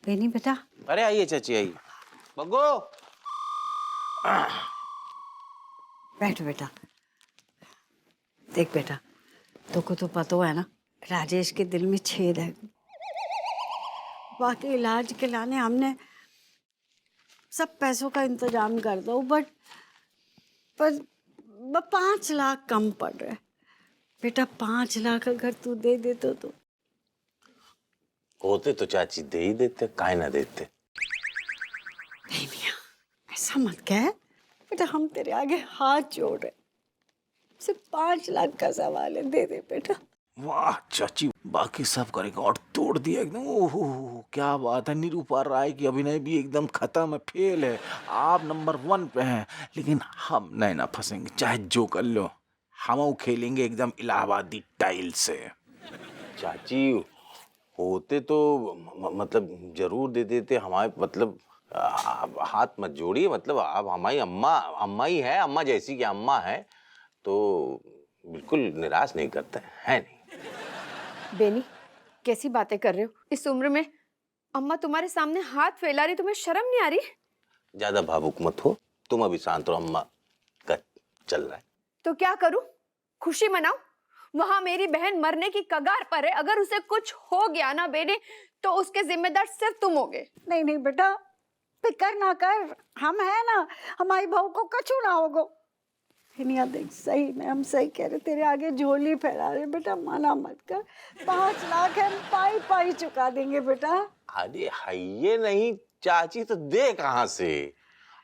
बेनी बेटा। अरे आइए चाची आइए। बग्गो बैठ बेटा। देख बेटा, तुमको तो पता है ना, राजेश के दिल में छेद है। बाकी इलाज के लाने हमने सब पैसों का इंतजाम कर दो, पर 5 लाख कम पड़ रहे बेटा। 5 लाख अगर तू दे देते तो। होते तो चाची दे ही देते, काहे ना देते। नहीं मियाँ, ऐसा मत कह बेटा, हम तेरे आगे हाथ जोड़ रहे। सिर्फ 5 लाख का सवाल है, दे दे बेटा। वाह चाची, बाकी सब का रिकॉर्ड तोड़ दिया एकदम। ओहो क्या बात है। निरूपा राय की अभिनय भी एकदम खत्म है, फेल है। आप नंबर 1 पे हैं, लेकिन हम नहीं ना फंसेंगे, चाहे जो कर लो। हम खेलेंगे एकदम इलाहाबादी टाइल से। चाची होते तो मतलब जरूर दे देते। हमारे मतलब आप हाथ मत जोड़िए। मतलब आप हमारी अम्मा ही है, अम्मा जैसी की अम्मा है, तो बिल्कुल निराश नहीं करते है नहीं। बेनी, कैसी बातें कर रहे हो? इस उम्र में अम्मा तुम्हारे सामने हाथ फैला रही, तुम्हें शर्म नहीं आ रही? ज्यादा भावुक मत हो, तुम अभी शांत रहो। अम्मा का चल रहा है तो क्या करूं? खुशी मनाऊं? वहां मेरी बहन मरने की कगार पर है। अगर उसे कुछ हो गया ना बेनी, तो उसके जिम्मेदार सिर्फ तुम होगे। नहीं नहीं बेटा, फिक्र ना कर, हम है ना, हमारी बहू को कछु ना होगो। हिनिया देख, सही में हम सही कह रहे, तेरे आगे झोली फैला रहे बेटा, मना मत कर। 5 लाख हम पाई पाई चुका देंगे बेटा। अरे है ये नहीं चाची, तो दे कहां से?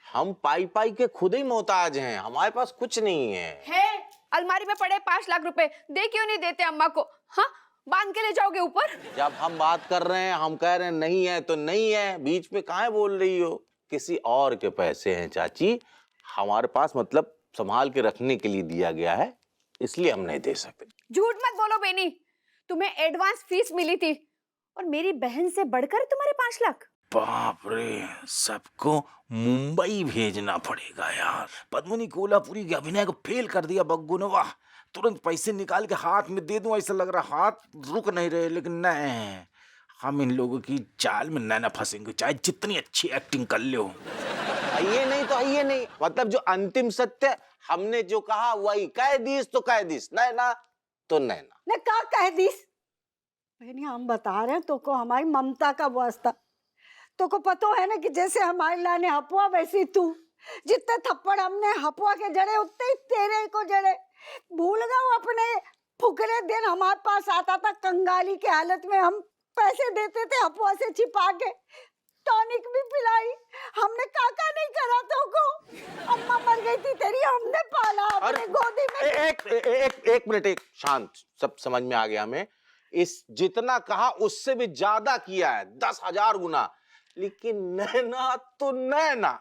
हम पाई पाई के खुद ही मोहताज हैं, हमारे पास कुछ नहीं है। अलमारी में पड़े 5 लाख रुपए दे क्यों नहीं देते अम्मा को? हाँ, बांध के ले जाओगे ऊपर? जब हम बात कर रहे हैं, हम कह रहे हैं नहीं है तो नहीं है, बीच में काहे बोल रही हो? किसी और के पैसे हैं चाची, हमारे पास मतलब संभाल के रखने के लिए दिया गया है, इसलिए हम नहीं दे सकते। झूठ मत बोलो बेनी, तुम्हें एडवांस फीस मिली थी और मेरी बहन से बढ़कर तुम्हारे 5 लाख। बाप रे, सबको मुंबई भेजना पड़ेगा यार। पद्मिनी कोल्हापुरी के अभिनय को फेल कर दिया बग्गू ने। वाह, तुरंत पैसे निकाल के हाथ में दे दूं ऐसा लग रहा, हाथ रुक नहीं रहे। लेकिन नहीं, हम इन लोगों की चाल में ना फंसेंगे, चाहे जितनी अच्छी एक्टिंग कर लो। ये नहीं तो ये नहीं, मतलब जो अंतिम सत्य हमने जो कहा वही कह दीस तो कह दीस, नैना तो नैना। ने का कह दीस? बहनी हम बता रहे हैं तो को हमारी ममता का वास्ता। तो को पता है ना कि जैसे हमारे लाने हपुआ, वैसे तू। जितने थप्पड़ हमने हपुआ के जड़े, उतने ही तेरे को जड़े। भूल गए अपने फुकरे दिन हमारे पास आता था कंगाली के हालत में, हम पैसे देते थे हपुआ से छिपा के, टॉनिक भी पिलाई। हमने काका नहीं करा तो को। अम्मा मर गई थी तेरी, हमने पाला अपने गोदी में। एक मिनट, एक शांत। सब समझ में आ गया हमें। इस जितना कहा उससे भी ज्यादा किया है, 10,000 गुना। लेकिन नैना तो नैना।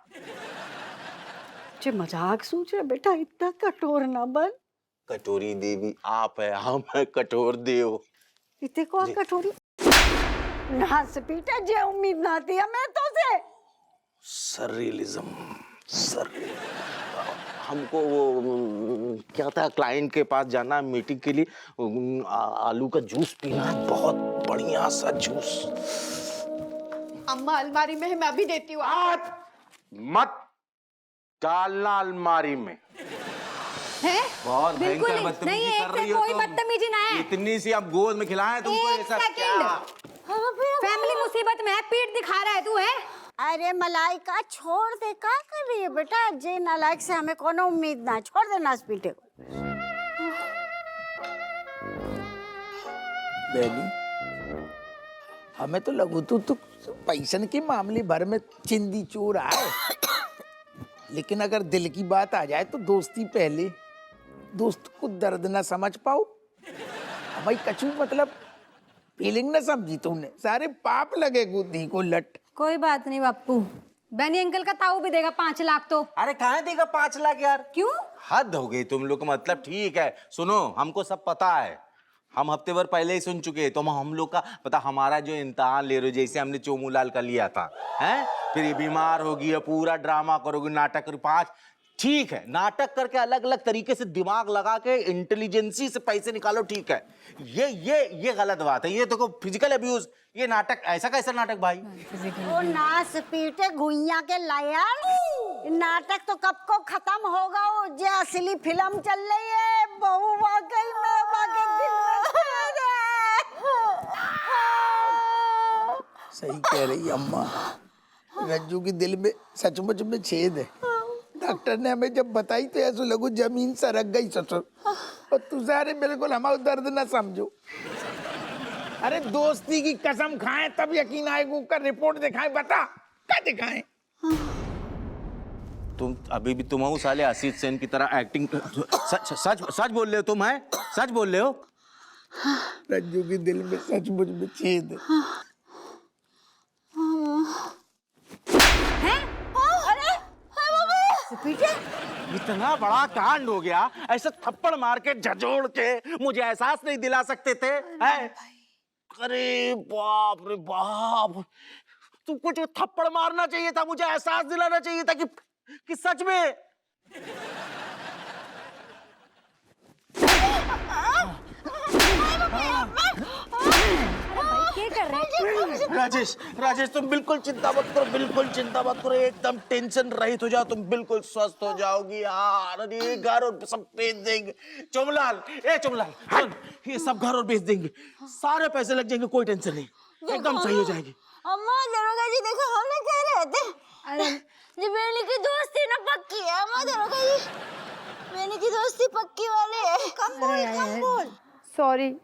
जे मजाक सोच रहे बेटा, इतना कठोर ना बन। कटोरी देवी आप है, हम है कठोर देव। इतने को कठोरी ना से पीटा, जे उम्मीद ना थी हमें तो से। सररियलिज्म, हमको वो क्या था, क्लाइंट के पास जाना मीटिंग के लिए, आलू का जूस पीना है, बहुत बढ़िया सा जूस। अम्मा अलमारी में है, मैं अभी देती हूँ। मत डालना अलमारी में। है? बहुत बिल्कुल भयंकर नहीं, बदतमीजी कर रही हो कोई तुम। बदतमीजी ना है। इतनी सी अब गोद में खिलाएं तुमको, ये सब क्या? फैमिली मुसीबत में है, पीठ दिखा रहा है तू है? अरे मलाइका छोड़ दे, का कर रही है बेटा? जे नालायक से हमें कोनो उम्मीद ना, छोड़ दे नाच पीटे को। बेनी, हमें तो लगू तू पैसन के मामले भर में चिंदी चोर है। लेकिन अगर दिल की बात आ जाए तो दोस्ती पहले। दोस्त को दर्द ना समझ पाओ, हमारी कछु मतलब फीलिंग ना समझी तुमने, सारे पाप लगे गुद्दी को लट। कोई बात नहीं बापू, बनी अंकल का ताऊ भी देगा 5 लाख तो। अरे कहाँ देगा 5 लाख यार? क्यों? हद हो गई तुम लोग का। मतलब ठीक है, सुनो, हमको सब पता है, हम हफ्ते भर पहले ही सुन चुके हैं। तो हम लोग का पता, हमारा जो इम्तिहान ले रहे हो, जैसे हमने चोमूलाल का लिया था, हैं? फिर ये बीमार होगी, पूरा ड्रामा करोगे, नाटक करोगे, ठीक है, नाटक करके अलग अलग तरीके से दिमाग लगा के इंटेलिजेंसी से पैसे निकालो, ठीक है। ये गलत बात है। ये देखो फिजिकल अब्यूज, ये नाटक, ऐसा कैसा नाटक भाई? वो नाच पीटे गुइया के लायर नाटक तो कब को खत्म होगा। वो जो असली फिल्म चल रही है बहू वाकई में वाकई दिल में सही कह रही अम्मा, रज्जू के दिल में सचमुच में छेद है। डॉक्टर ने हमें जब बताई तो ऐसा लगो जमीन सरक गई ससुर। और तू सारे बिल्कुल हमारा दर्द ना समझो। अरे दोस्ती की कसम खाएं तब यकीन आएगा। का रिपोर्ट दिखाएं, बता क्या दिखाएं? तुम अभी भी तुम हो साले आशीष सेन की तरह एक्टिंग। सच बोल रहे हो तुम? है सच बोल रहे हो? रज्जू के दिल में सचमुच में छेद है। इतना बड़ा कांड हो गया, ऐसे थप्पड़ मार के झजोड़ के मुझे एहसास नहीं दिला सकते थे? है? अरे बाप रे बाप, तुमको जो थप्पड़ मारना चाहिए था, मुझे एहसास दिलाना चाहिए था कि सच में। राजेश तुम बिल्कुल चिंता मत करो, बिल्कुल चिंता मत करो, एकदम टेंशन रहित हो जाओ, तुम बिल्कुल स्वस्थ हो जाओगी यार। अरे घर और सब बेच देंगे। चोमलाल, सुन, ये सब घर और बेच देंगे, सारे पैसे लग जाएंगे, कोई टेंशन नहीं, एकदम सही हो जाएगी। अम्मा दरोगा जी देखो हमने कह रहे थे। अरे जी बेनी की दोस्ती ना पक्की है। अम्मा दरोगा जी बेनी की दोस्ती पक्की वाली है। कम बोल। सॉरी,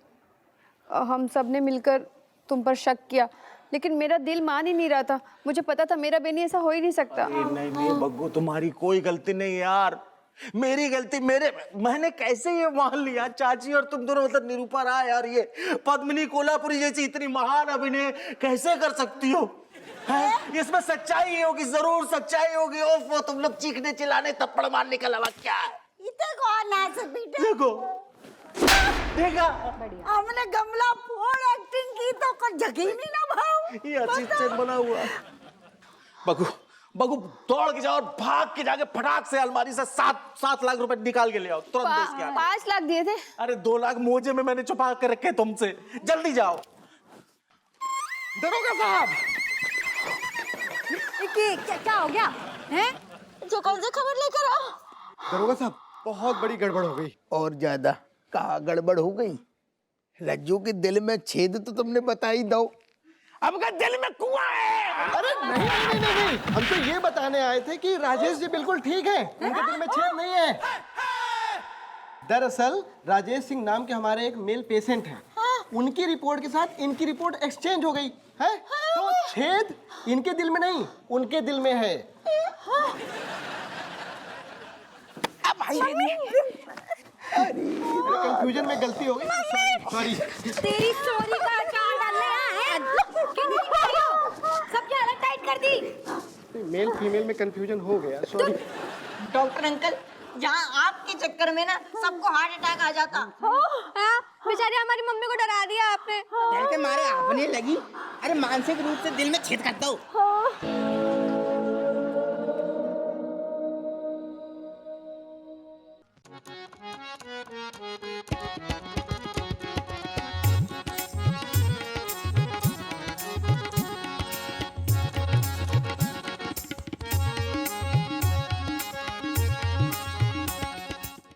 हम सब ने मिलकर तुम पर शक किया, लेकिन मेरा दिल मान ही नहीं रहा था। मुझे पता था मेरा बेनी ऐसा हो ही नहीं सकता। नहीं बग्गू, तुम्हारी कोई गलती नहीं यार, मेरी गलती। मैंने कैसे ये मान लिया? चाची और तुम दोनों, मतलब निरूपा राय यार, ये पद्मिनी कोल्हापुरी जैसी इतनी महान अभिनय कैसे कर सकती हो? इसमें सच्चाई होगी, जरूर सच्चाई होगी। ओफो, तुम लोग चीखने चिल्लाने थप्पड़ मारने के अलावा क्या है? इतने कौन है सब बेटा? देखो देखा, हमने गमला फोड़ एक्टिंग की तो कुछ जगी नहीं ना भाव। ये अच्छी चीज बना हुआ। बग्गू दौड़ के जाओ और भाग के जाके फटाक से अलमारी से 7 लाख रुपए निकाल के ले आओ, तुरंत देश के। 5 लाख दिए थे। अरे 2 लाख मोजे में मैंने छुपा के रखे तुमसे, जल्दी जाओ। दरोगा साहब, क्या हो गया है? जो कल से खबर लेकर आओ। दरोगा साहब बहुत बड़ी गड़बड़ हो गई। और ज्यादा कहा गड़बड़ हो गई? रज्जू के दिल में छेद तो तुमने बता ही दो। अब का दिल में कुआं है। अरे नहीं, हम तो ये बताने आए थे कि राजेश जी बिल्कुल ठीक है, उनके दिल में छेद नहीं है। दरअसल राजेश सिंह नाम के हमारे एक मेल पेशेंट हैं, उनकी रिपोर्ट के साथ इनकी रिपोर्ट एक्सचेंज हो गई है, तो छेद इनके दिल में नहीं, उनके दिल में है। कंफ्यूजन में गलती हो गई, सॉरी। तेरी सॉरी का अचार डालने आए हैं। सब क्या अलग टाइट कर दी। मेल फीमेल में कंफ्यूजन हो गया, सॉरी। डॉक्टर अंकल, जहाँ आपके चक्कर में ना सबको हार्ट अटैक आ जाता। बेचारी हमारी मम्मी को डरा दिया आपने। डर के मारे आपने लगी। अरे मानसिक रूप से दिल में छेद करता हूँ।